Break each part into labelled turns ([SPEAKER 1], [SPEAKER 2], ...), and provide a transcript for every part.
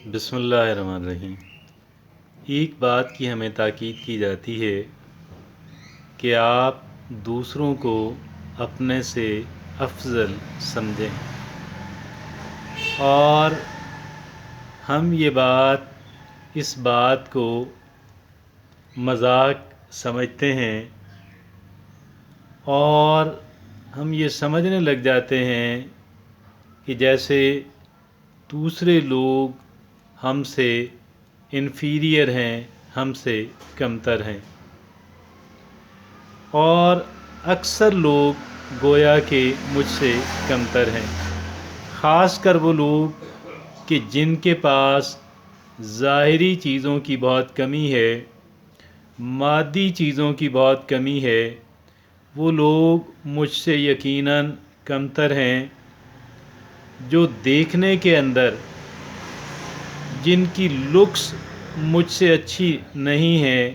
[SPEAKER 1] بسم اللہ الرحمن الرحیم۔ ایک بات کی ہمیں تاکید کی جاتی ہے کہ آپ دوسروں کو اپنے سے افضل سمجھیں، اور ہم اس بات کو مذاق سمجھتے ہیں، اور ہم یہ سمجھنے لگ جاتے ہیں کہ جیسے دوسرے لوگ ہم سے انفیریئر ہیں، ہم سے کمتر ہیں، اور اکثر لوگ گویا کہ مجھ سے کمتر ہیں، خاص کر وہ لوگ کہ جن کے پاس ظاہری چیزوں کی بہت کمی ہے، مادی چیزوں کی بہت کمی ہے۔ وہ لوگ مجھ سے یقیناً کمتر ہیں، جو دیکھنے کے اندر جن کی لکس مجھ سے اچھی نہیں ہے،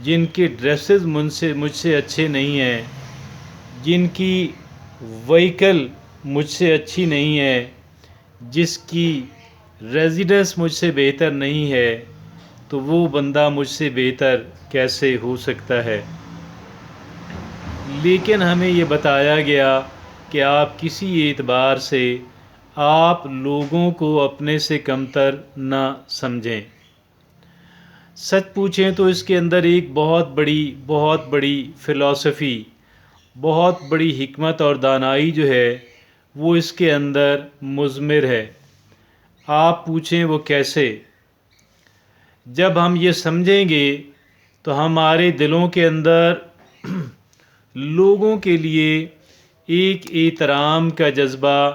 [SPEAKER 1] جن کے ڈریسز مجھ سے اچھے نہیں ہیں، جن کی وہیکل مجھ سے اچھی نہیں ہے، جس کی ریزیڈنس مجھ سے بہتر نہیں ہے، تو وہ بندہ مجھ سے بہتر کیسے ہو سکتا ہے؟ لیکن ہمیں یہ بتایا گیا کہ آپ کسی اعتبار سے آپ لوگوں کو اپنے سے کمتر نہ سمجھیں۔ سچ پوچھیں تو اس کے اندر ایک بہت بڑی فلسفی، بہت بڑی حکمت اور دانائی جو ہے وہ اس کے اندر مضمر ہے۔ آپ پوچھیں وہ کیسے؟ جب ہم یہ سمجھیں گے تو ہمارے دلوں کے اندر لوگوں کے لیے ایک احترام کا جذبہ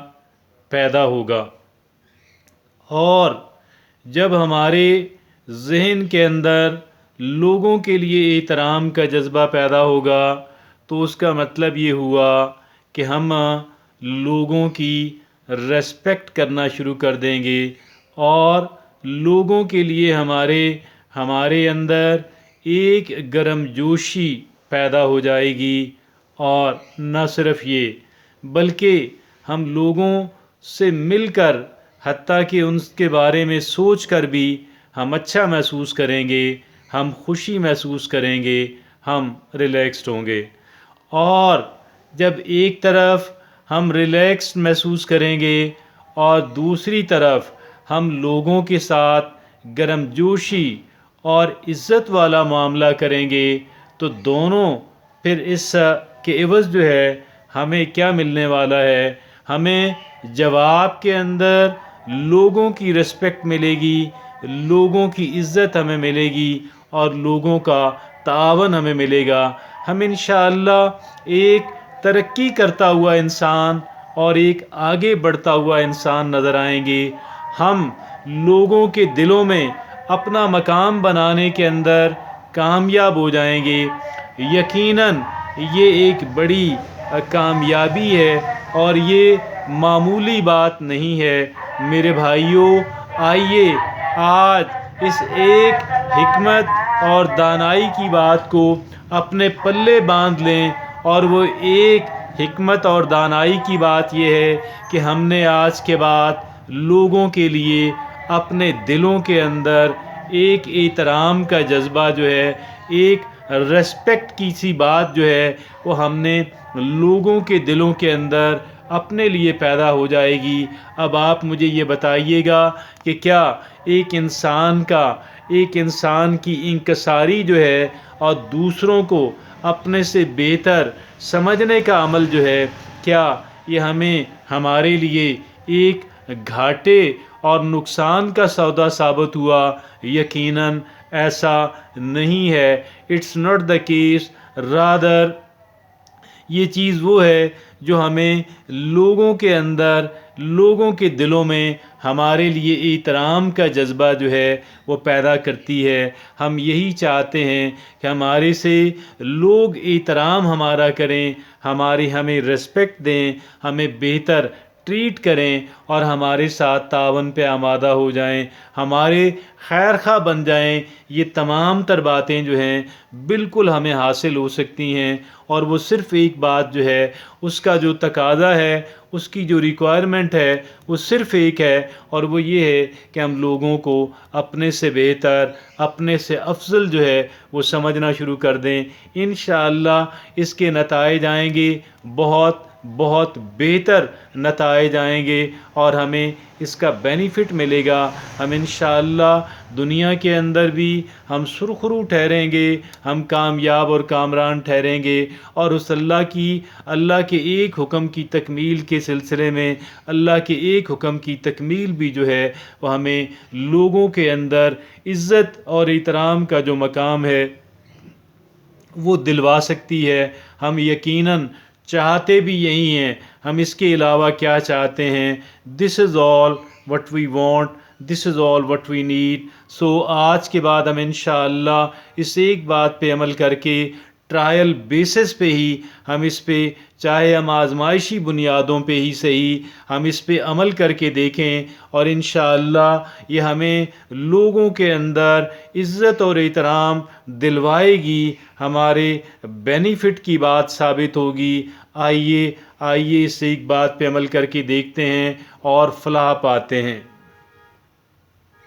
[SPEAKER 1] پیدا ہوگا، اور جب ہمارے ذہن کے اندر لوگوں کے لیے احترام کا جذبہ پیدا ہوگا تو اس کا مطلب یہ ہوا کہ ہم لوگوں کی ریسپیکٹ کرنا شروع کر دیں گے، اور لوگوں کے لیے ہمارے اندر ایک گرم جوشی پیدا ہو جائے گی۔ اور نہ صرف یہ بلکہ ہم لوگوں سے مل کر، حتیٰ کہ ان کے بارے میں سوچ کر بھی ہم اچھا محسوس کریں گے، ہم خوشی محسوس کریں گے، ہم ریلیکسڈ ہوں گے۔ اور جب ایک طرف ہم ریلیکسڈ محسوس کریں گے اور دوسری طرف ہم لوگوں کے ساتھ گرم جوشی اور عزت والا معاملہ کریں گے، تو دونوں پھر اس کے عوض جو ہے ہمیں کیا ملنے والا ہے؟ ہمیں جواب کے اندر لوگوں کی رسپیکٹ ملے گی، لوگوں کی عزت ہمیں ملے گی، اور لوگوں کا تعاون ہمیں ملے گا۔ ہم انشاءاللہ ایک ترقی کرتا ہوا انسان اور ایک آگے بڑھتا ہوا انسان نظر آئیں گے۔ ہم لوگوں کے دلوں میں اپنا مقام بنانے کے اندر کامیاب ہو جائیں گے۔ یقیناً یہ ایک بڑی کامیابی ہے، اور یہ معمولی بات نہیں ہے۔ میرے بھائیوں، آئیے آج اس ایک حکمت اور دانائی کی بات کو اپنے پلے باندھ لیں، اور وہ ایک حکمت اور دانائی کی بات یہ ہے کہ ہم نے آج کے بعد لوگوں کے لیے اپنے دلوں کے اندر ایک احترام کا جذبہ جو ہے، ایک ریسپیکٹ کی سی بات جو ہے وہ ہم نے لوگوں کے دلوں کے اندر اپنے لیے پیدا ہو جائے گی۔ اب آپ مجھے یہ بتائیے گا کہ کیا ایک انسان کی انکساری جو ہے اور دوسروں کو اپنے سے بہتر سمجھنے کا عمل جو ہے، کیا یہ ہمارے لیے ایک گھاٹے اور نقصان کا سودا ثابت ہوا؟ یقیناً ایسا نہیں ہے۔ It's not the case, rather یہ چیز وہ ہے جو ہمیں لوگوں کے اندر، لوگوں کے دلوں میں ہمارے لیے احترام کا جذبہ جو ہے وہ پیدا کرتی ہے۔ ہم یہی چاہتے ہیں کہ ہمارے سے لوگ احترام ہمارا کریں، ہمیں ریسپیکٹ دیں، ہمیں بہتر ٹریٹ کریں اور ہمارے ساتھ تعاون پہ آمادہ ہو جائیں، ہمارے خیر خواہ بن جائیں، یہ تمام تر باتیں جو ہیں بالکل ہمیں حاصل ہو سکتی ہیں۔ اور وہ صرف ایک بات جو ہے، اس کا جو تقاضا ہے، اس کی جو ریکوائرمنٹ ہے، وہ صرف ایک ہے، اور وہ یہ ہے کہ ہم لوگوں کو اپنے سے بہتر، اپنے سے افضل جو ہے وہ سمجھنا شروع کر دیں۔ انشاءاللہ اس کے نتائج آئیں گے، بہت بہت بہتر نتائج آئیں گے، اور ہمیں اس کا بینیفٹ ملے گا۔ ہم انشاءاللہ دنیا کے اندر بھی ہم سرخرو ٹھہریں گے، ہم کامیاب اور کامران ٹھہریں گے، اور اس اللہ کے ایک حکم کی تکمیل کے سلسلے میں اللہ کے ایک حکم کی تکمیل بھی جو ہے وہ ہمیں لوگوں کے اندر عزت اور احترام کا جو مقام ہے وہ دلوا سکتی ہے۔ ہم یقیناً چاہتے بھی یہی ہیں، ہم اس کے علاوہ کیا چاہتے ہیں؟ This is all what we want, this is all what we need. So آج کے بعد ہم انشاءاللہ اس ایک بات پہ عمل کر کے ٹرائل بیسس پہ ہی ہم اس پہ، چاہے ہم آزمائشی بنیادوں پہ ہی صحیح، ہم اس پہ عمل کر کے دیکھیں، اور انشاءاللہ یہ ہمیں لوگوں کے اندر عزت اور احترام دلوائے گی، ہمارے بینیفٹ کی بات ثابت ہوگی۔ آئیے اس ایک بات پہ عمل کر کے دیکھتے ہیں اور فلاح پاتے ہیں۔